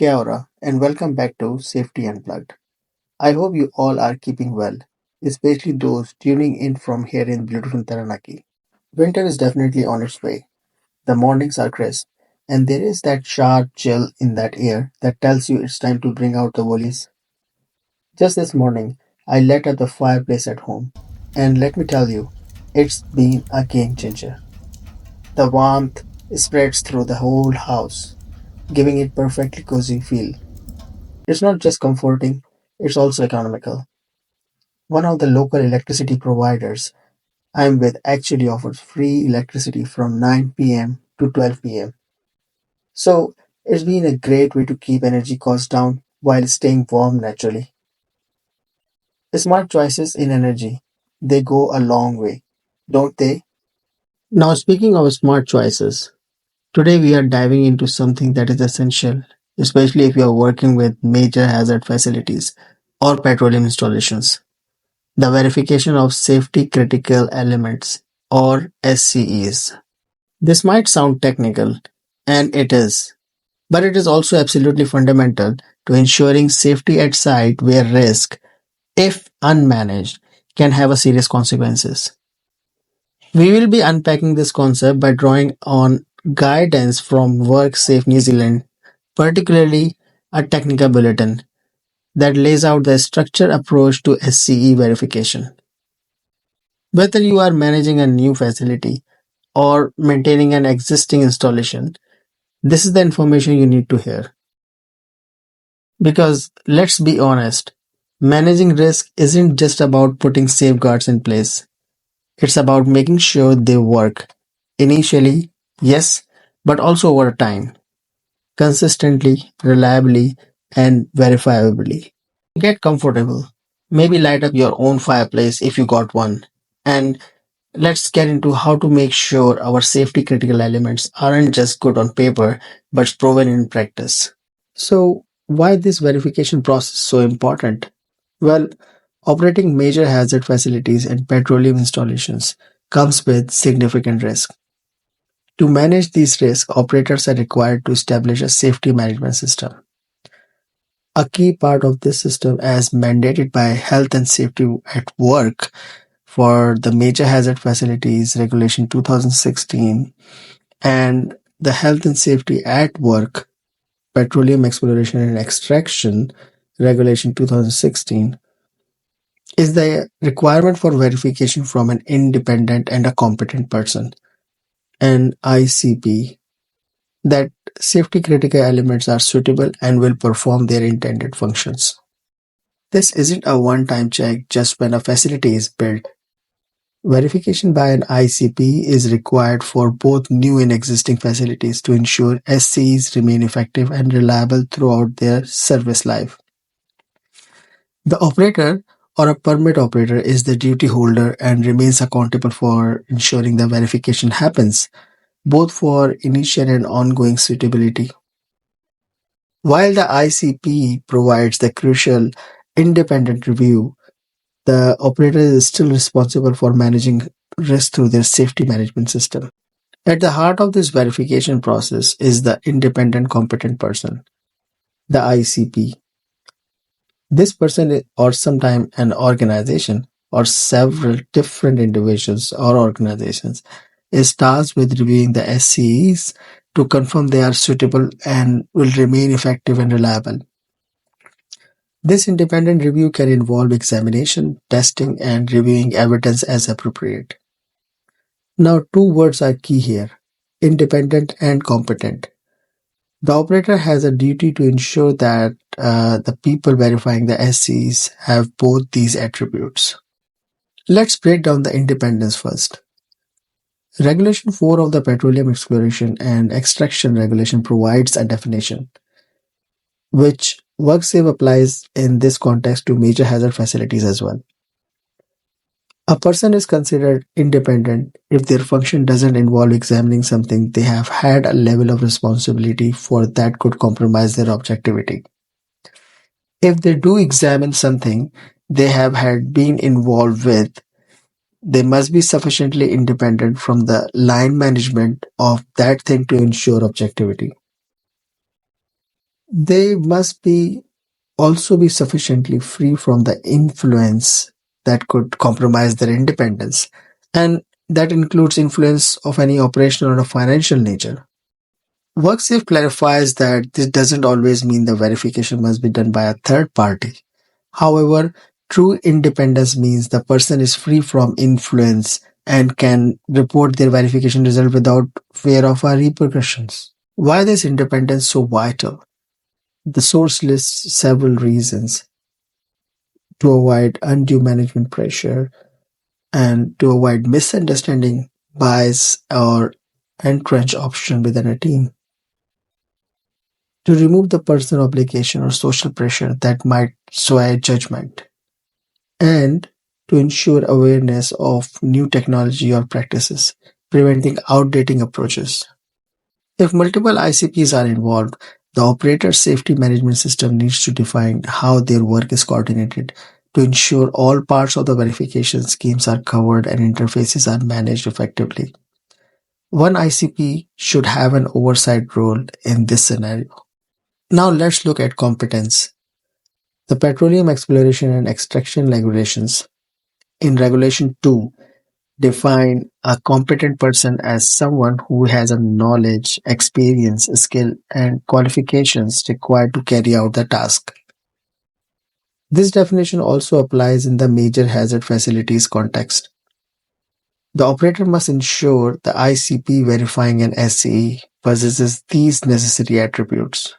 Kia ora, and welcome back to Safety Unplugged. I hope you all are keeping well, especially those tuning in from here in beautiful Taranaki. Winter is definitely on its way. The mornings are crisp, and there is that sharp chill in that air that tells you it's time to bring out the woolies. Just this morning, I lit up the fireplace at home, and let me tell you, it's been a game changer. The warmth spreads through the whole house, giving it perfectly cozy feel. It's not just comforting, it's also economical. One of the local electricity providers I'm with actually offers free electricity from 9 p.m. to 12 p.m. So it's been a great way to keep energy costs down while staying warm naturally. Smart choices in energy, they go a long way, don't they? Now, speaking of smart choices, today we are diving into something that is essential, especially if you are working with major hazard facilities or petroleum installations. The verification of safety critical elements or SCEs. This might sound technical, and it is, but it is also absolutely fundamental to ensuring safety at site where risk, if unmanaged, can have a serious consequences. We will be unpacking this concept by drawing on guidance from WorkSafe New Zealand, particularly a technical bulletin that lays out the structured approach to SCE verification. Whether you are managing a new facility or maintaining an existing installation, this is the information you need to hear. Because let's be honest, managing risk isn't just about putting safeguards in place, it's about making sure they work. Initially, yes, but also over time, consistently, reliably, and verifiably. Get comfortable. Maybe light up your own fireplace if you got one. And let's get into how to make sure our safety critical elements aren't just good on paper, but proven in practice. So, why this verification process so important? Well, operating major hazard facilities and petroleum installations comes with significant risk. To manage these risks, operators are required to establish a safety management system. A key part of this system, as mandated by Health and Safety at Work for the Major Hazard Facilities Regulation 2016 and the Health and Safety at Work Petroleum Exploration and Extraction Regulation 2016, is the requirement for verification from an independent and a competent person, an ICP, that safety critical elements are suitable and will perform their intended functions. This isn't a one-time check just when a facility is built. Verification by an ICP is required for both new and existing facilities to ensure SCEs remain effective and reliable throughout their service life. The operator or a permit operator is the duty holder and remains accountable for ensuring the verification happens, both for initial and ongoing suitability. While the ICP provides the crucial independent review, the operator is still responsible for managing risk through their safety management system. At the heart of this verification process is the independent competent person, the ICP. This person or sometime an organization or several different individuals or organizations is tasked with reviewing the SCEs to confirm they are suitable and will remain effective and reliable. This independent review can involve examination, testing, and reviewing evidence as appropriate. Now, two words are key here: independent and competent. The operator has a duty to ensure that the people verifying the SCs have both these attributes. Let's break down the independence first. Regulation 4 of the Petroleum Exploration and Extraction Regulation provides a definition, which WorkSafe applies in this context to major hazard facilities as well. A person is considered independent if their function doesn't involve examining something they have had a level of responsibility for that could compromise their objectivity. If they do examine something they have had been involved with, they must be sufficiently independent from the line management of that thing to ensure objectivity. They must be also be sufficiently free from the influence that could compromise their independence. And that includes influence of any operational or financial nature. WorkSafe clarifies that this doesn't always mean the verification must be done by a third party. However, true independence means the person is free from influence and can report their verification result without fear of repercussions. Why is independence so vital? The source lists several reasons: to avoid undue management pressure and to avoid misunderstanding, bias, or entrench option within a team, to remove the personal obligation or social pressure that might sway judgment, and to ensure awareness of new technology or practices, preventing outdating approaches. If multiple ICPs are involved, the operator's safety management system needs to define how their work is coordinated to ensure all parts of the verification schemes are covered and interfaces are managed effectively. One ICP should have an oversight role in this scenario. Now let's look at competence. The Petroleum Exploration and Extraction Regulations in Regulation 2 define a competent person as someone who has a knowledge, experience, skill, and qualifications required to carry out the task. This definition also applies in the major hazard facilities context. The operator must ensure the ICP verifying an SCE possesses these necessary attributes.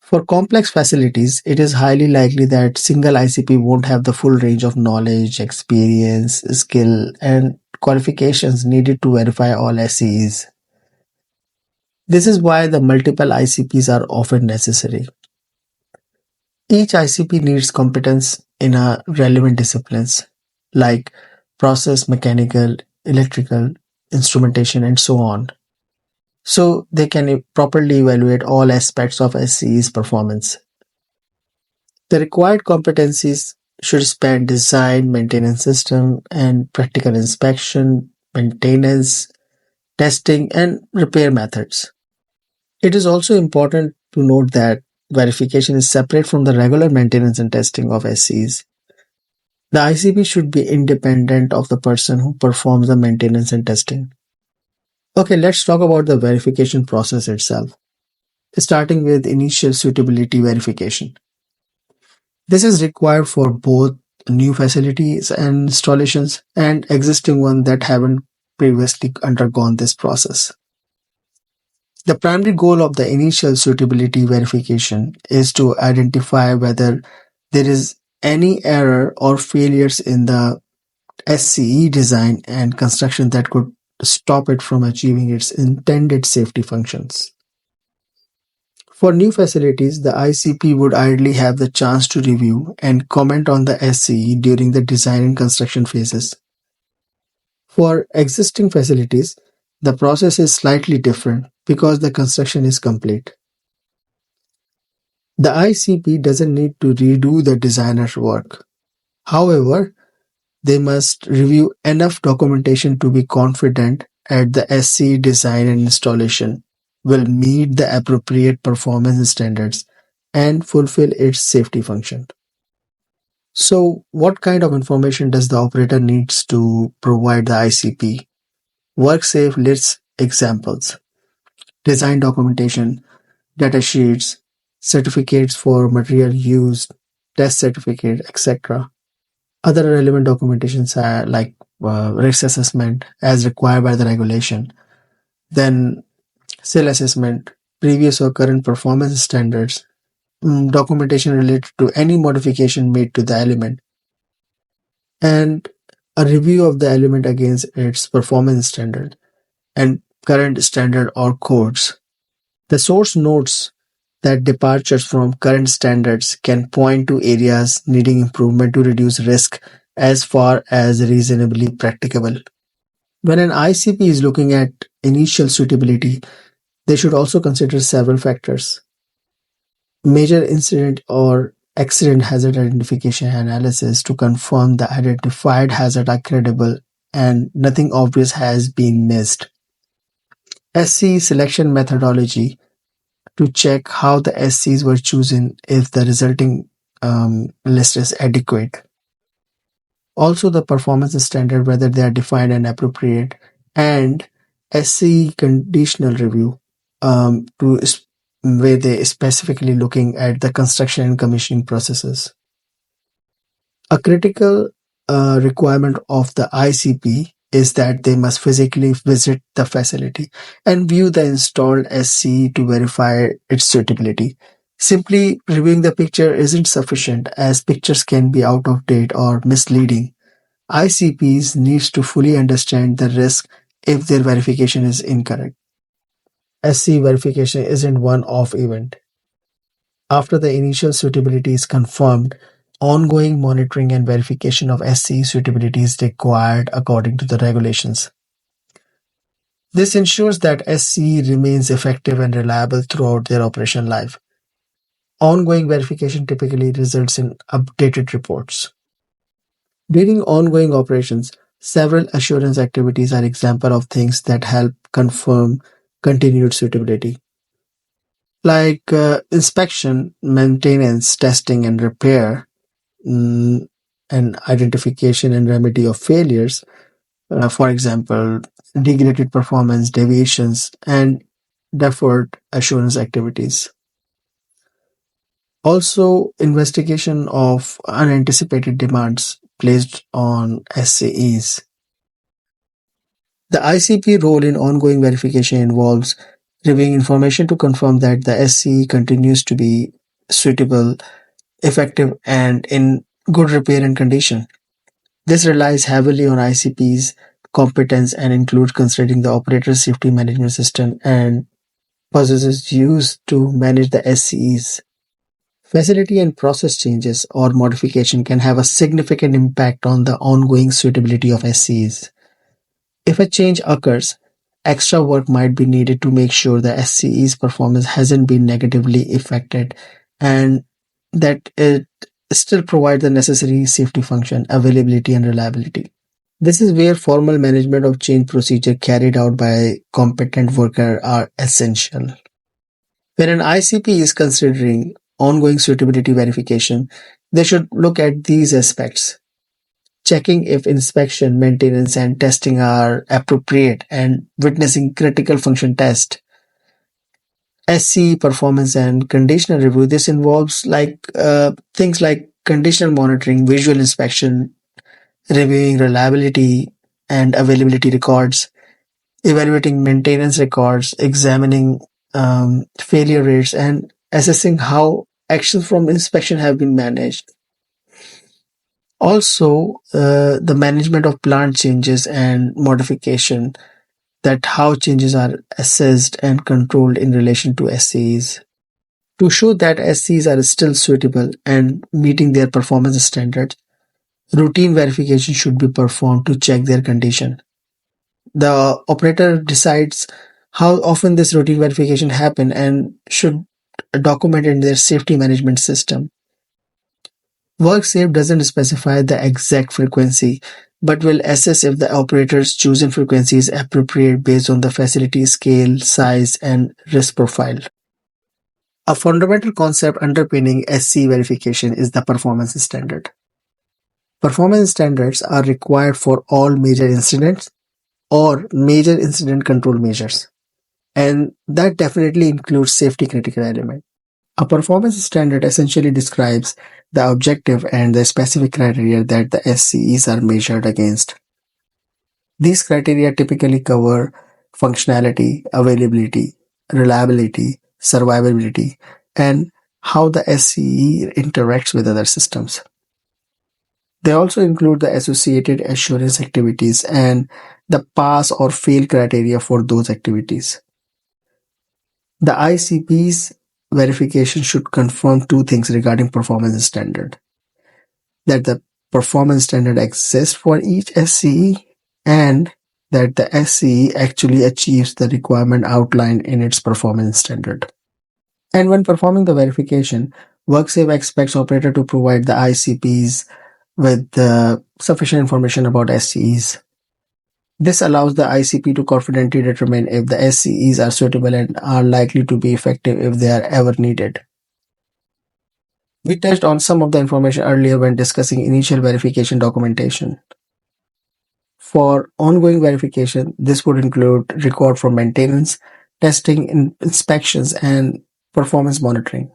For complex facilities, it is highly likely that single ICP won't have the full range of knowledge, experience, skill, and qualifications needed to verify all SCEs. This is why the multiple ICPs are often necessary. Each ICP needs competence in a relevant disciplines like process, mechanical, electrical, instrumentation, and so on, so they can properly evaluate all aspects of SCE's performance. The required competencies should span design, maintenance system, and practical inspection, maintenance, testing, and repair methods. It is also important to note that verification is separate from the regular maintenance and testing of SCEs. The ICP should be independent of the person who performs the maintenance and testing. Okay, let's talk about the verification process itself, starting with initial suitability verification. This is required for both new facilities and installations and existing ones that haven't previously undergone this process. The primary goal of the initial suitability verification is to identify whether there is any error or failures in the SCE design and construction that could stop it from achieving its intended safety functions. For new facilities, the ICP would ideally have the chance to review and comment on the SCE during the design and construction phases. For existing facilities, the process is slightly different because the construction is complete. The ICP doesn't need to redo the designer's work. However, they must review enough documentation to be confident that the SCE design and installation will meet the appropriate performance standards and fulfill its safety function. So, what kind of information does the operator needs to provide the ICP? WorkSafe lists examples: design documentation, data sheets, certificates for material used, test certificate, etc. Other relevant documentations are like risk assessment as required by the regulation, then SIL assessment, previous or current performance standards, documentation related to any modification made to the element, and a review of the element against its performance standard and current standard or codes. The source notes that departures from current standards can point to areas needing improvement to reduce risk as far as reasonably practicable. When an ICP is looking at initial suitability, they should also consider several factors: major incident or accident hazard identification analysis to confirm the identified hazard are credible and nothing obvious has been missed. SC selection methodology to check how the SCs were chosen if the resulting list is adequate. Also, the performance standard, whether they are defined and appropriate, and SCE conditional review, where they specifically looking at the construction and commissioning processes. A critical requirement of the ICP is that they must physically visit the facility and view the installed SCE to verify its suitability. Simply reviewing the picture isn't sufficient, as pictures can be out of date or misleading. ICPs needs to fully understand the risk if their verification is incorrect. SCE verification isn't one-off event. After the initial suitability is confirmed, ongoing monitoring and verification of SCE suitability is required according to the regulations. This ensures that SCE remains effective and reliable throughout their operation life. Ongoing verification typically results in updated reports. During ongoing operations, several assurance activities are examples of things that help confirm continued suitability, like inspection, maintenance, testing, and repair, and identification and remedy of failures. For example, degraded performance, deviations, and deferred assurance activities. Also, investigation of unanticipated demands placed on SCEs. The ICP role in ongoing verification involves reviewing information to confirm that the SCE continues to be suitable, effective, and in good repair and condition. This relies heavily on ICP's competence and includes considering the operator's safety management system and processes used to manage the SCEs. Facility and process changes or modification can have a significant impact on the ongoing suitability of SCEs. If a change occurs, extra work might be needed to make sure the SCE's performance hasn't been negatively affected and that it still provides the necessary safety function, availability, and reliability. This is where formal management of change procedure carried out by competent worker are essential. When an ICP is considering ongoing suitability verification, they should look at these aspects: checking if inspection, maintenance, and testing are appropriate, and witnessing critical function test. SCE performance and conditional review. This involves things like conditional monitoring, visual inspection, reviewing reliability and availability records, evaluating maintenance records, examining failure rates, and assessing how actions from inspection have been managed. Also, the management of plant changes and modification, that how changes are assessed and controlled in relation to SCEs. To show that SCEs are still suitable and meeting their performance standards, routine verification should be performed to check their condition. The operator decides how often this routine verification happen and should document it in their safety management system. WorkSafe doesn't specify the exact frequency, but will assess if the operator's chosen frequency is appropriate based on the facility scale, size, and risk profile. A fundamental concept underpinning SC verification is the performance standard. Performance standards are required for all major incidents or major incident control measures, and that definitely includes safety critical elements. A performance standard essentially describes the objective and the specific criteria that the SCEs are measured against. These criteria typically cover functionality, availability, reliability, survivability, and how the SCE interacts with other systems. They also include the associated assurance activities and the pass or fail criteria for those activities. The ICP's verification should confirm two things regarding performance standard: that the performance standard exists for each SCE and that the SCE actually achieves the requirement outlined in its performance standard. And when performing the verification, WorkSafe expects operator to provide the ICPs with sufficient information about SCEs. This allows the ICP to confidently determine if the SCEs are suitable and are likely to be effective if they are ever needed. We touched on some of the information earlier when discussing initial verification documentation. For ongoing verification, this would include record for maintenance, testing, inspections, and performance monitoring.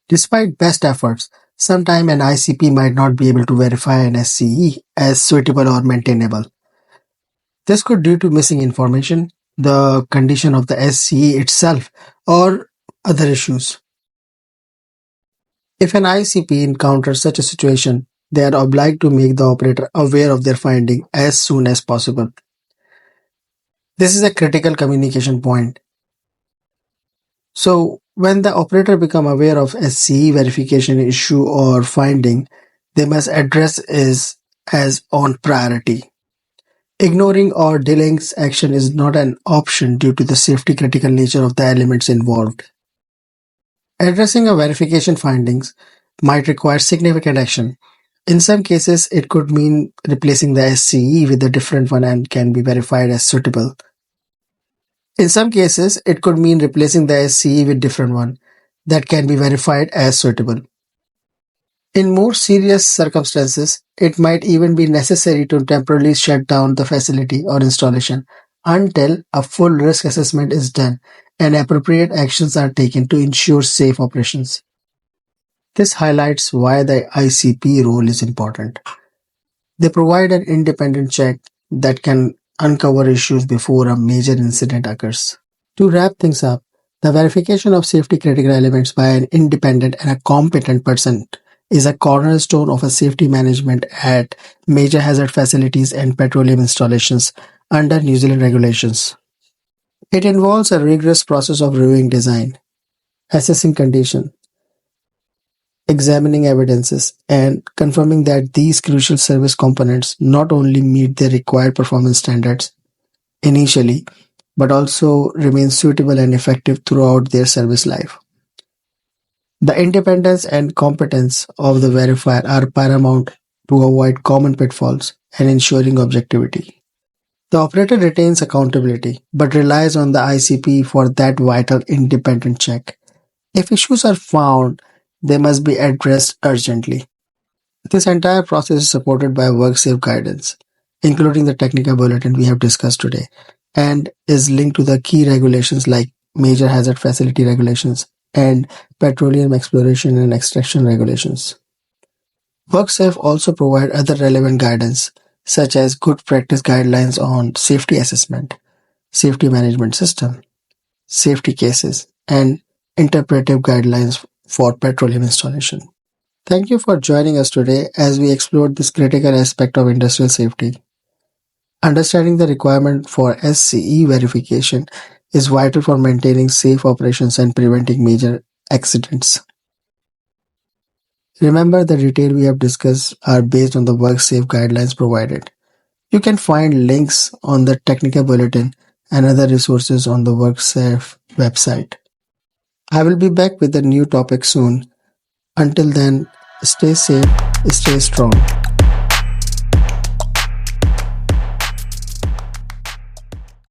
Despite best efforts, sometimes an ICP might not be able to verify an SCE as suitable or maintainable. This could due to missing information, the condition of the SCE itself, or other issues. If an ICP encounters such a situation, they are obliged to make the operator aware of their finding as soon as possible. This is a critical communication point. So, when the operator become aware of SCE verification issue or finding, they must address it as on priority. Ignoring or delaying action is not an option due to the safety critical nature of the elements involved. Addressing a verification findings might require significant action. In some cases, it could mean replacing the SCE with a different one and can be verified as suitable. In some cases, it could mean replacing the SCE with different one that can be verified as suitable. In more serious circumstances, it might even be necessary to temporarily shut down the facility or installation until a full risk assessment is done and appropriate actions are taken to ensure safe operations. This highlights why the ICP role is important. They provide an independent check that can uncover issues before a major incident occurs. To wrap things up, the verification of safety critical elements by an independent and a competent person is a cornerstone of a safety management at major hazard facilities and petroleum installations under New Zealand regulations. It involves a rigorous process of reviewing design, assessing condition, examining evidences, and confirming that these crucial service components not only meet the required performance standards initially, but also remain suitable and effective throughout their service life. The independence and competence of the verifier are paramount to avoid common pitfalls and ensuring objectivity. The operator retains accountability, but relies on the ICP for that vital independent check. If issues are found, they must be addressed urgently. This entire process is supported by WorkSafe guidance, including the technical bulletin we have discussed today, and is linked to the key regulations like Major Hazard Facility Regulations and Petroleum Exploration and Extraction Regulations. WorkSafe also provides other relevant guidance, such as good practice guidelines on safety assessment, safety management system, safety cases, and interpretive guidelines for petroleum installation. Thank you for joining us today as we explored this critical aspect of industrial safety. Understanding the requirement for SCE verification is vital for maintaining safe operations and preventing major accidents. Remember, the details we have discussed are based on the WorkSafe guidelines provided. You can find links on the technical bulletin and other resources on the WorkSafe website. I will be back with a new topic soon. Until then, stay safe, stay strong.